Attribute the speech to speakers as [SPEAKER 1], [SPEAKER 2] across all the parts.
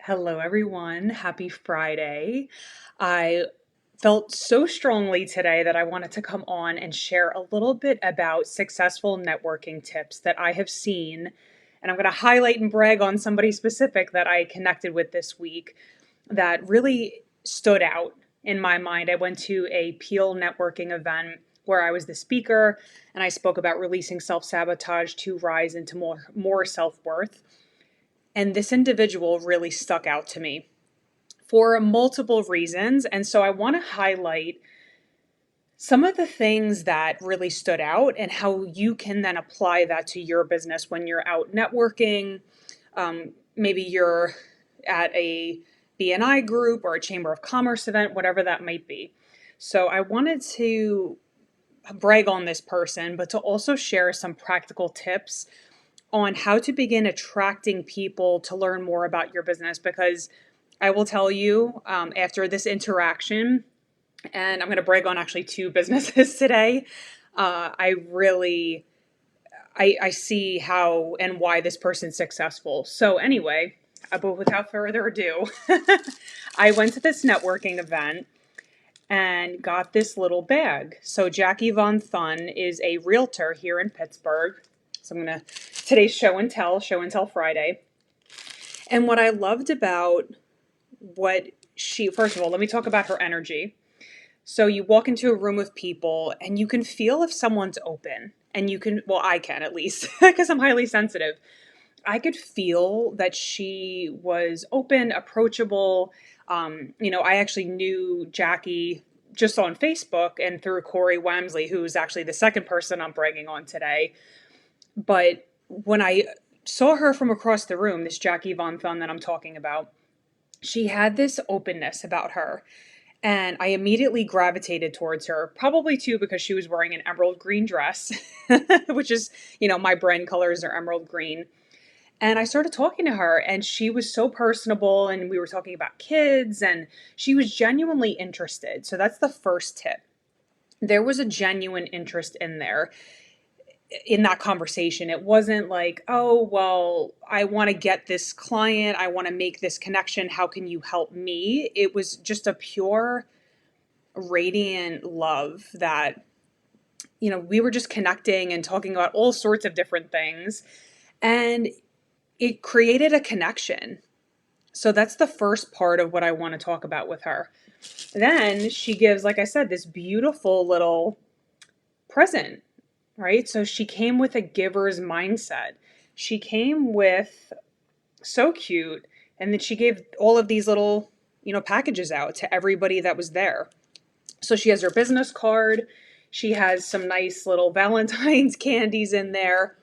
[SPEAKER 1] Hello, everyone. Happy Friday. I felt so strongly today that I wanted to come on and share a little bit about successful networking tips that I have seen. And I'm going to highlight and brag on somebody specific that I connected with this week that really stood out in my mind. I went to a Peel networking event where I was the speaker and I spoke about releasing self sabotage to rise into more self worth. And this individual really stuck out to me for multiple reasons. And so I want to highlight some of the things that really stood out and how you can then apply that to your business when you're out networking. Maybe you're at a BNI group or a Chamber of Commerce event, whatever that might be. So I wanted to brag on this person, but to also share some practical tips on how to begin attracting people to learn more about your business. Because I will tell you, after this interaction, and I'm going to brag on actually two businesses today, I really I see how and why this person's successful. So anyway, but without further ado, I went to this networking event and got this little bag. So Jackie Von Thun is a realtor here in Pittsburgh. So I'm gonna today's show and tell Friday. And what I loved about what she first of all, let me talk about her energy. So you walk into a room of people and you can feel if someone's open. And you can, well, I can at least, because I'm highly sensitive. I could feel that she was open, approachable. I actually knew Jackie just on Facebook and through Corey Wamsley, who's actually the second person I'm bragging on today. But when I saw her from across the room, this Jackie Von Thun that I'm talking about, she had this openness about her. And I immediately gravitated towards her, probably too because she was wearing an emerald green dress, which is, my brand colors are emerald green. And I started talking to her, and she was so personable, and we were talking about kids, and she was genuinely interested. So that's the first tip. There was a genuine interest in there in that conversation. It wasn't like, oh, well, I want to get this client, I want to make this connection. How can you help me? It was just a pure, radiant love that, we were just connecting and talking about all sorts of different things. And it created a connection. So that's the first part of what I want to talk about with her. Then she gives, like I said, this beautiful little present, right? So she came with a giver's mindset. She came with so cute. And then she gave all of these little, packages out to everybody that was there. So she has her business card. She has some nice little Valentine's candies in there.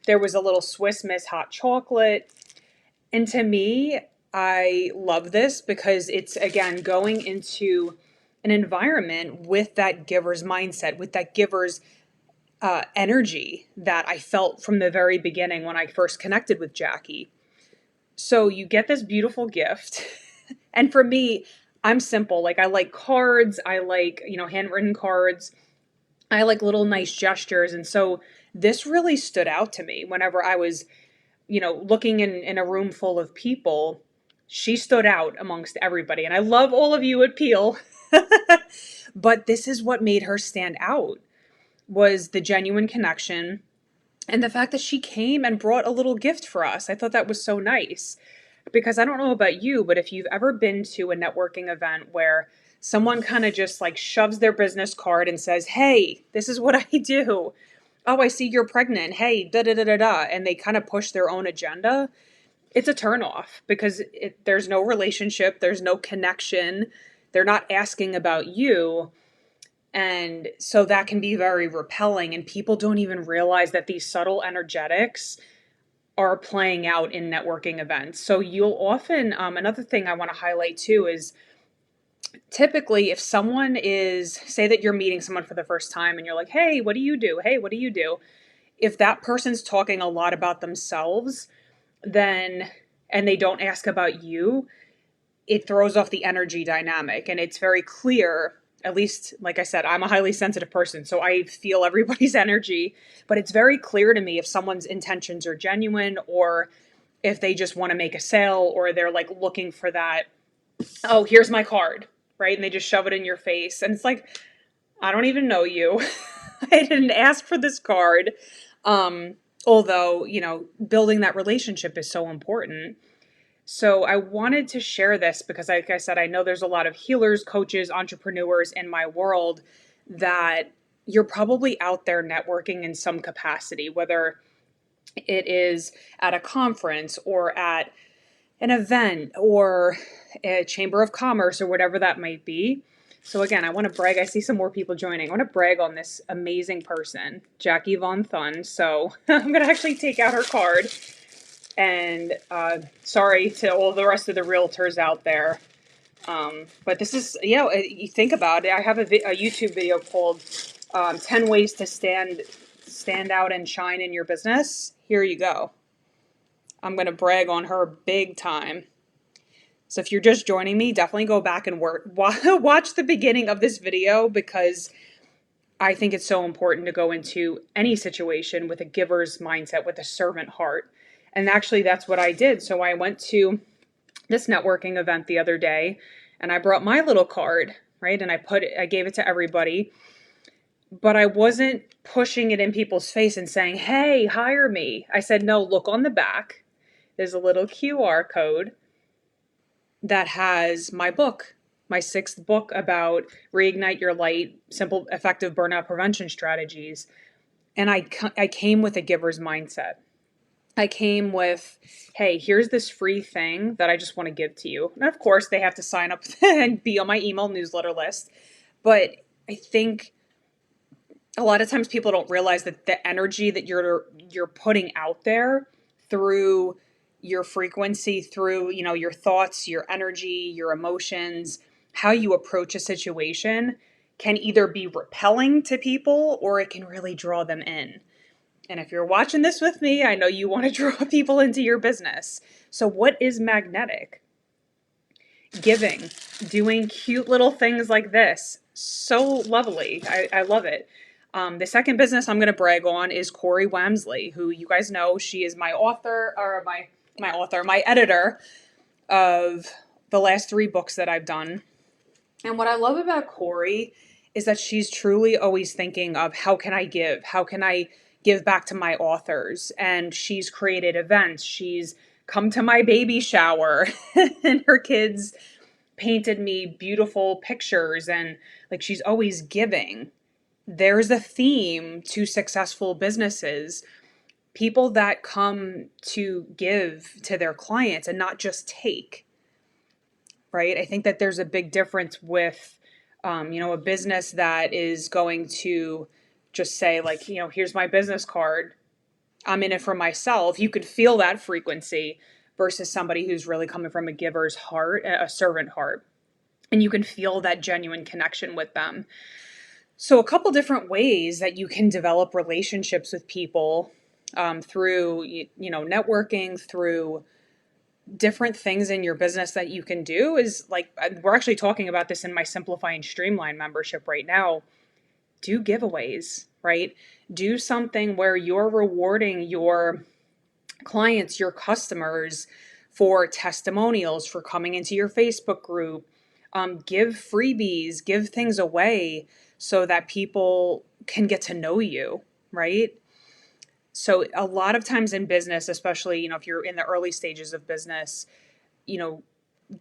[SPEAKER 1] There was a little Swiss Miss hot chocolate. And to me, I love this because it's, again, going into an environment with that giver's mindset, with that giver's energy that I felt from the very beginning when I first connected with Jackie. So you get this beautiful gift. And for me, I'm simple. Like, I like cards. I like, handwritten cards. I like little nice gestures. And so this really stood out to me whenever I was, looking in a room full of people. She stood out amongst everybody. And I love all of you at Peel. But this is what made her stand out, was the genuine connection and the fact that she came and brought a little gift for us. I thought that was so nice. Because I don't know about you, but if you've ever been to a networking event where someone kind of just like shoves their business card and says, hey, this is what I do. Oh, I see you're pregnant. Hey, da da da da da. And they kind of push their own agenda. It's a turnoff because there's no relationship, there's no connection. They're not asking about you. And so that can be very repelling. And people don't even realize that these subtle energetics are playing out in networking events. So you'll often, another thing I want to highlight too is typically if someone is, say that you're meeting someone for the first time and you're like, hey, what do you do? Hey, what do you do? If that person's talking a lot about themselves, then, and they don't ask about you, it throws off the energy dynamic. And it's very clear, at least, like I said, I'm a highly sensitive person, so I feel everybody's energy, but it's very clear to me if someone's intentions are genuine or if they just want to make a sale or they're like looking for that, oh, here's my card, right? And they just shove it in your face. And it's like, I don't even know you. I didn't ask for this card. Although, building that relationship is so important. So I wanted to share this because, like I said, I know there's a lot of healers, coaches, entrepreneurs in my world that you're probably out there networking in some capacity, whether it is at a conference or at an event or a chamber of commerce or whatever that might be. So again, I want to brag. I see some more people joining. I want to brag on this amazing person, Jackie Von Thun. So I'm going to actually take out her card. And sorry to all the rest of the realtors out there. But this is, you think about it. I have a YouTube video called 10 Ways to Stand Out and Shine in Your Business. Here you go. I'm going to brag on her big time. So if you're just joining me, definitely go back and watch the beginning of this video, because I think it's so important to go into any situation with a giver's mindset, with a servant heart. And actually, that's what I did. So I went to this networking event the other day, and I brought my little card, right? And I gave it to everybody, but I wasn't pushing it in people's face and saying, hey, hire me. I said, no, look on the back. There's a little QR code that has my book, my 6th book about Reignite Your Light, Simple, Effective Burnout Prevention Strategies. And I came with a giver's mindset. I came with, hey, here's this free thing that I just want to give to you. And of course, they have to sign up and be on my email newsletter list. But I think a lot of times people don't realize that the energy that you're putting out there through your frequency, through, your thoughts, your energy, your emotions, how you approach a situation can either be repelling to people or it can really draw them in. And if you're watching this with me, I know you want to draw people into your business. So what is magnetic? Giving, doing cute little things like this. So lovely. I love it. The second business I'm going to brag on is Corey Wamsley, who you guys know, she is my author, or my editor of the last 3 books that I've done. And what I love about Corey is that she's truly always thinking of, how can I give? How can I give back to my authors? And she's created events. She's come to my baby shower and her kids painted me beautiful pictures, and like, she's always giving. There's a theme to successful businesses. People that come to give to their clients and not just take, right? I think that there's a big difference with, a business that is going to just say, like, here's my business card. I'm in it for myself. You could feel that frequency versus somebody who's really coming from a giver's heart, a servant heart. And you can feel that genuine connection with them. So a couple different ways that you can develop relationships with people through, networking, through different things in your business that you can do is, like, we're actually talking about this in my Simplify and Streamline membership right now. Do giveaways, right? Do something where you're rewarding your clients, your customers, for testimonials, for coming into your Facebook group. Give freebies, give things away so that people can get to know you, right? So a lot of times in business, especially, if you're in the early stages of business,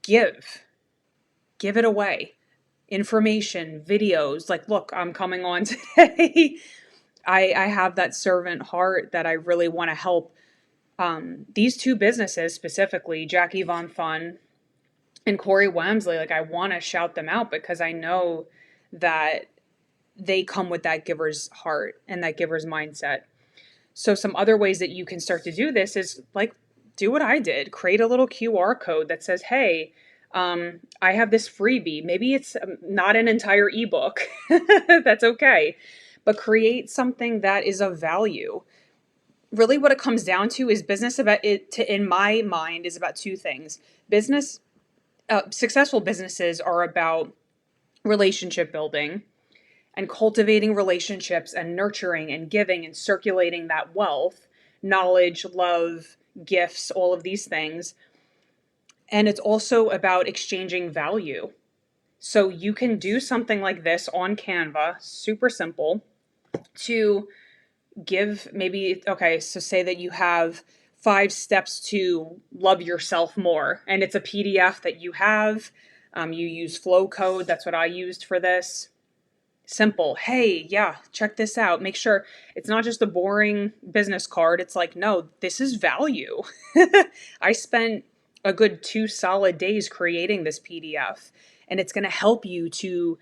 [SPEAKER 1] give it away. Information, videos, like, look, I'm coming on today. I have that servant heart that I really want to help these 2 businesses specifically, Jackie Von Thun and Corey Wamsley. Like, I want to shout them out because I know that they come with that giver's heart and that giver's mindset. So some other ways that you can start to do this is, like, do what I did. Create a little QR code that says, hey, I have this freebie. Maybe it's not an entire ebook. That's okay. But create something that is of value. Really what it comes down to is business in my mind, is about 2 things. Successful businesses are about relationship building and cultivating relationships and nurturing and giving and circulating that wealth, knowledge, love, gifts, all of these things. And it's also about exchanging value. So you can do something like this on Canva, super simple, to give maybe, okay, so say that you have 5 steps to love yourself more, and it's a PDF that you have. You use flow code. That's what I used for this. Simple. Hey, yeah, check this out. Make sure it's not just a boring business card. It's like, no, this is value. I spent a good 2 solid days creating this PDF, and it's going to help you to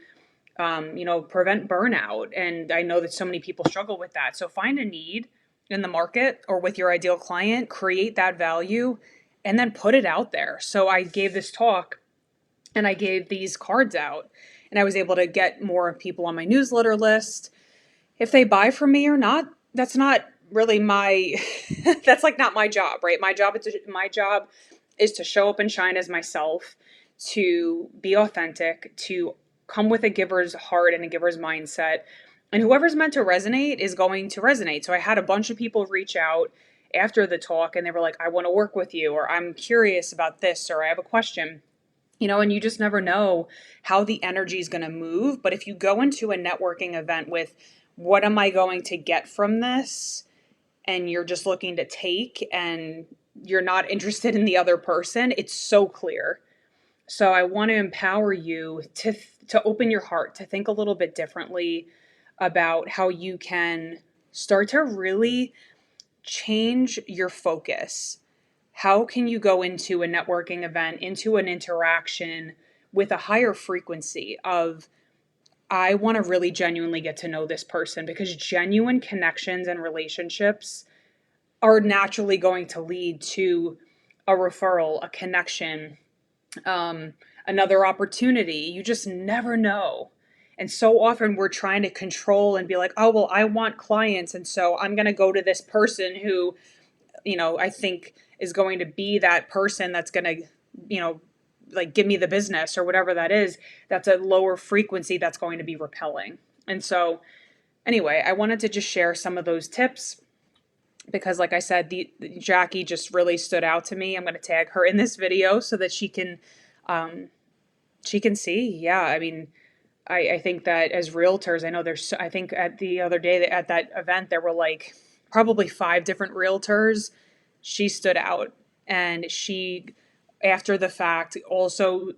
[SPEAKER 1] prevent burnout. And I know that so many people struggle with that. So find a need in the market or with your ideal client, create that value, and then put it out there. So I gave this talk and I gave these cards out, and I was able to get more people on my newsletter list. If they buy from me or not, that's not really my that's like not my job, right? My job is to show up and shine as myself, to be authentic, to come with a giver's heart and a giver's mindset. And whoever's meant to resonate is going to resonate. So I had a bunch of people reach out after the talk and they were like, I want to work with you, or I'm curious about this, or I have a question. And you just never know how the energy is going to move. But if you go into a networking event with, what am I going to get from this? And you're just looking to take and you're not interested in the other person, it's so clear. So I want to empower you to open your heart, to think a little bit differently about how you can start to really change your focus. How can you go into a networking event, into an interaction with a higher frequency of, I want to really genuinely get to know this person, because genuine connections and relationships are naturally going to lead to a referral, a connection, another opportunity. You just never know. And so often we're trying to control and be like, oh, well, I want clients. And so I'm going to go to this person who, I think is going to be that person that's going to, like give me the business or whatever that is. That's a lower frequency that's going to be repelling. And so anyway, I wanted to just share some of those tips because like I said, the Jackie just really stood out to me. I'm going to tag her in this video so that she can see. Yeah. I mean, I think that as realtors, I know I think at the other day at that event, there were like probably 5 different realtors. She stood out, and after the fact, also,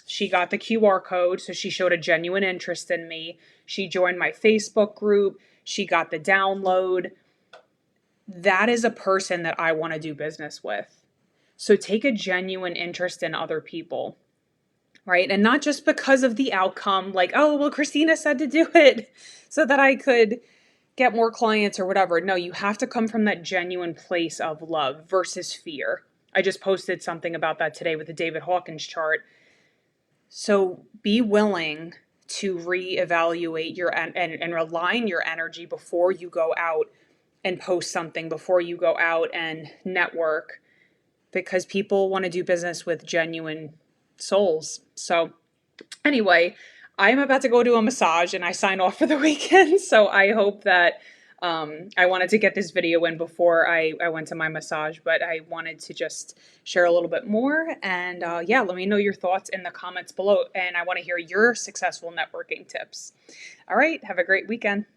[SPEAKER 1] she got the QR code. So she showed a genuine interest in me. She joined my Facebook group. She got the download. That is a person that I want to do business with. So take a genuine interest in other people. Right. And not just because of the outcome, like, oh, well, Christina said to do it so that I could get more clients or whatever. No, you have to come from that genuine place of love versus fear. I just posted something about that today with the David Hawkins chart. So be willing to reevaluate and align your energy before you go out and post something, before you go out and network, because people want to do business with genuine souls. So anyway, I'm about to go to a massage and I sign off for the weekend. So I hope that I wanted to get this video in before I went to my massage, but I wanted to just share a little bit more. And yeah, let me know your thoughts in the comments below. And I want to hear your successful networking tips. All right, have a great weekend.